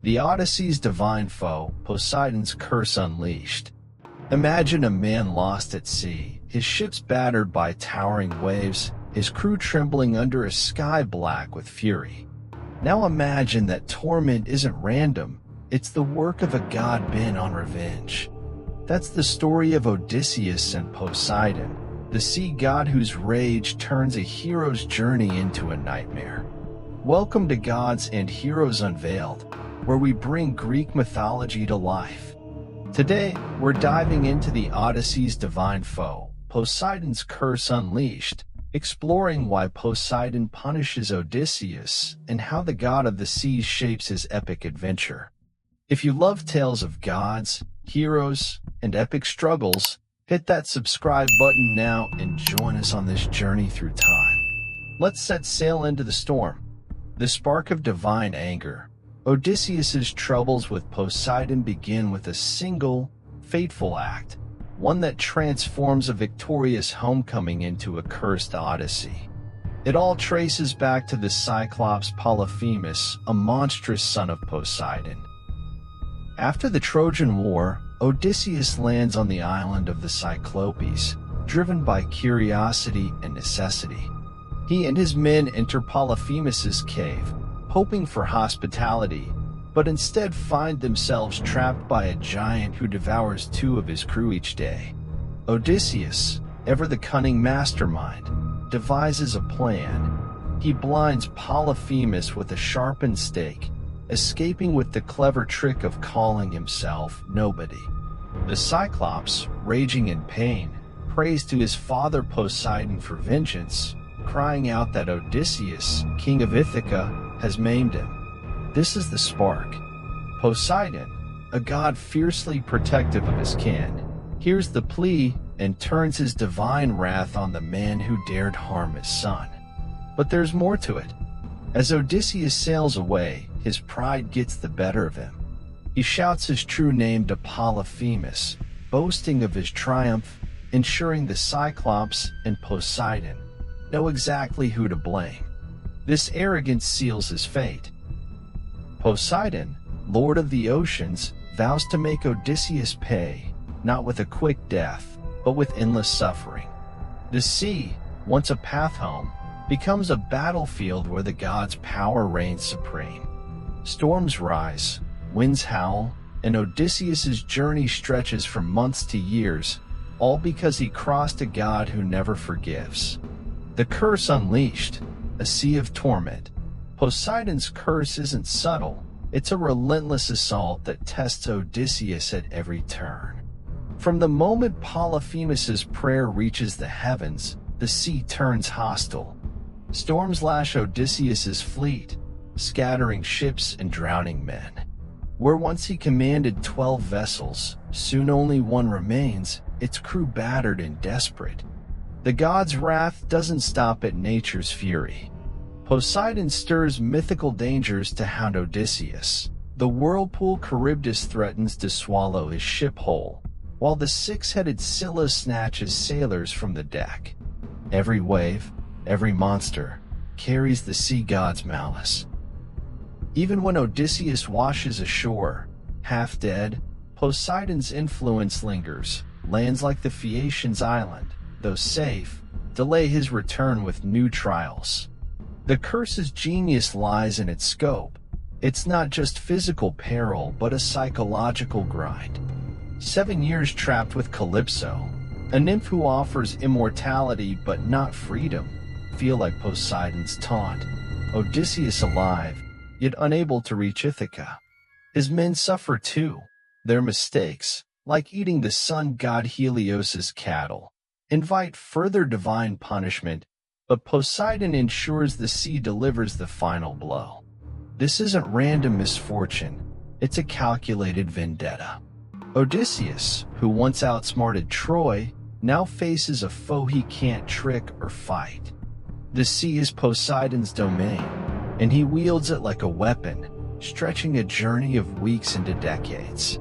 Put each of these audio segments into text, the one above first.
The Odyssey's divine foe, Poseidon's curse unleashed. Imagine a man lost at sea, his ships battered by towering waves, his crew trembling under a sky black with fury. Now imagine that torment isn't random, it's the work of a god bent on revenge. That's the story of Odysseus and Poseidon, the sea god whose rage turns a hero's journey into a nightmare. Welcome to Gods and Heroes Unveiled, where we bring Greek mythology to life. Today, we're diving into the Odyssey's divine foe, Poseidon's curse unleashed, exploring why Poseidon punishes Odysseus and how the god of the seas shapes his epic adventure. If you love tales of gods, heroes, and epic struggles, hit that subscribe button now and join us on this journey through time. Let's set sail into the storm. The spark of divine anger. Odysseus's troubles with Poseidon begin with a single, fateful act, one that transforms a victorious homecoming into a cursed Odyssey. It all traces back to the Cyclops Polyphemus, a monstrous son of Poseidon. After the Trojan War, Odysseus lands on the island of the Cyclopes, driven by curiosity and necessity. He and his men enter Polyphemus's cave, hoping for hospitality, but instead find themselves trapped by a giant who devours two of his crew each day. Odysseus, ever the cunning mastermind, devises a plan. He blinds Polyphemus with a sharpened stake, escaping with the clever trick of calling himself nobody. The Cyclops, raging in pain, prays to his father Poseidon for vengeance, crying out that Odysseus, king of Ithaca, has maimed him. This is the spark. Poseidon, a god fiercely protective of his kin, hears the plea and turns his divine wrath on the man who dared harm his son. But there's more to it. As Odysseus sails away, his pride gets the better of him. He shouts his true name to Polyphemus, boasting of his triumph, ensuring the Cyclops and Poseidon know exactly who to blame. This arrogance seals his fate. Poseidon, lord of the oceans, vows to make Odysseus pay, not with a quick death, but with endless suffering. The sea, once a path home, becomes a battlefield where the god's power reigns supreme. Storms rise, winds howl, and Odysseus's journey stretches from months to years, all because he crossed a god who never forgives. The curse unleashed, a sea of torment. Poseidon's curse isn't subtle, it's a relentless assault that tests Odysseus at every turn. From the moment Polyphemus's prayer reaches the heavens, the sea turns hostile. Storms lash Odysseus's fleet, scattering ships and drowning men. Where once he commanded 12 vessels, soon only one remains, its crew battered and desperate. The god's wrath doesn't stop at nature's fury. Poseidon stirs mythical dangers to hound Odysseus. The whirlpool Charybdis threatens to swallow his ship whole, while the six-headed Scylla snatches sailors from the deck. Every wave, every monster, carries the sea god's malice. Even when Odysseus washes ashore, half dead, Poseidon's influence lingers. Lands like the Phaeacians' island, though safe, delay his return with new trials. The curse's genius lies in its scope. It's not just physical peril, but a psychological grind. 7 years trapped with Calypso, a nymph who offers immortality but not freedom, feel like Poseidon's taunt. Odysseus alive, yet unable to reach Ithaca. His men suffer too. Their mistakes, like eating the sun god Helios's cattle, invite further divine punishment, but Poseidon ensures the sea delivers the final blow. This isn't random misfortune, it's a calculated vendetta. Odysseus, who once outsmarted Troy, now faces a foe he can't trick or fight. The sea is Poseidon's domain, and he wields it like a weapon, stretching a journey of weeks into decades.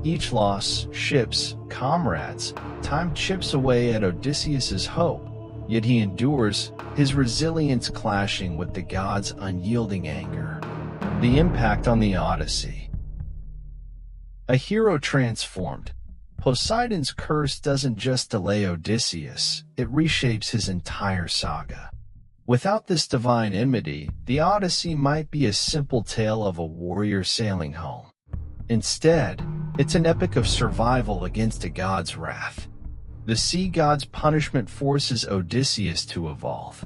Each loss, ships, comrades, time chips away at Odysseus's hope, yet he endures, his resilience clashing with the god's unyielding anger. The impact on the Odyssey. A hero transformed. Poseidon's curse doesn't just delay Odysseus, it reshapes his entire saga. Without this divine enmity, the Odyssey might be a simple tale of a warrior sailing home. Instead, it's an epic of survival against a god's wrath. The sea god's punishment forces Odysseus to evolve.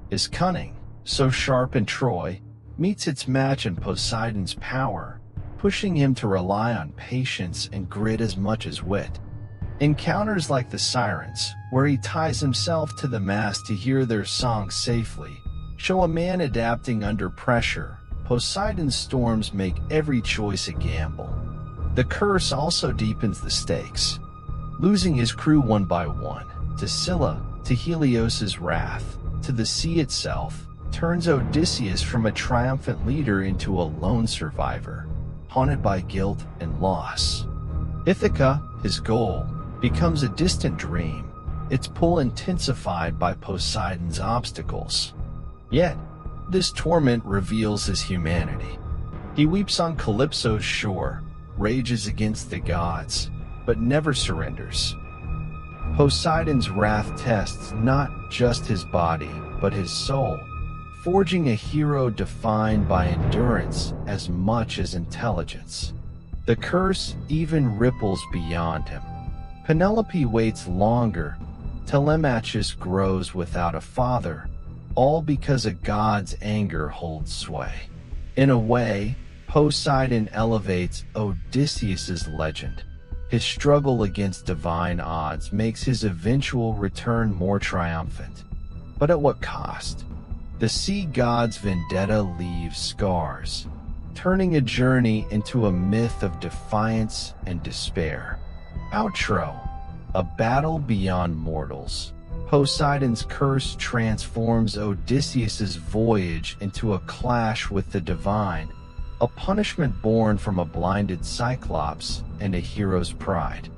His cunning, so sharp in Troy, meets its match in Poseidon's power, pushing him to rely on patience and grit as much as wit. Encounters like the Sirens, where he ties himself to the mast to hear their songs safely, show a man adapting under pressure. Poseidon's storms make every choice a gamble. The curse also deepens the stakes. Losing his crew one by one, to Scylla, to Helios's wrath, to the sea itself, turns Odysseus from a triumphant leader into a lone survivor, haunted by guilt and loss. Ithaca, his goal, becomes a distant dream, its pull intensified by Poseidon's obstacles. Yet, this torment reveals his humanity. He weeps on Calypso's shore, rages against the gods, but never surrenders. Poseidon's wrath tests not just his body, but his soul, forging a hero defined by endurance as much as intelligence. The curse even ripples beyond him. Penelope waits longer, Telemachus grows without a father, all because a god's anger holds sway. In a way, Poseidon elevates Odysseus's legend. His struggle against divine odds makes his eventual return more triumphant. But at what cost? The sea god's vendetta leaves scars, turning a journey into a myth of defiance and despair. Outro: a battle beyond mortals. Poseidon's curse transforms Odysseus's voyage into a clash with the divine, a punishment born from a blinded Cyclops and a hero's pride.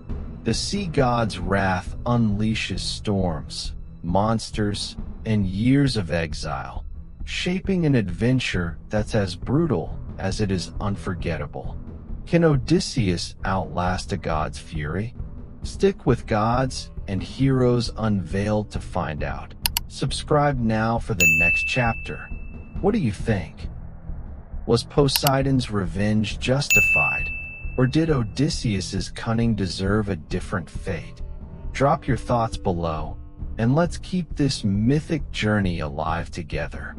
The sea god's wrath unleashes storms, monsters, and years of exile, shaping an adventure that's as brutal as it is unforgettable. Can Odysseus outlast a god's fury? Stick with Gods and Heroes Unveiled to find out. Subscribe now for the next chapter. What do you think? Was Poseidon's revenge justified, or did Odysseus's cunning deserve a different fate? Drop your thoughts below, and let's keep this mythic journey alive together.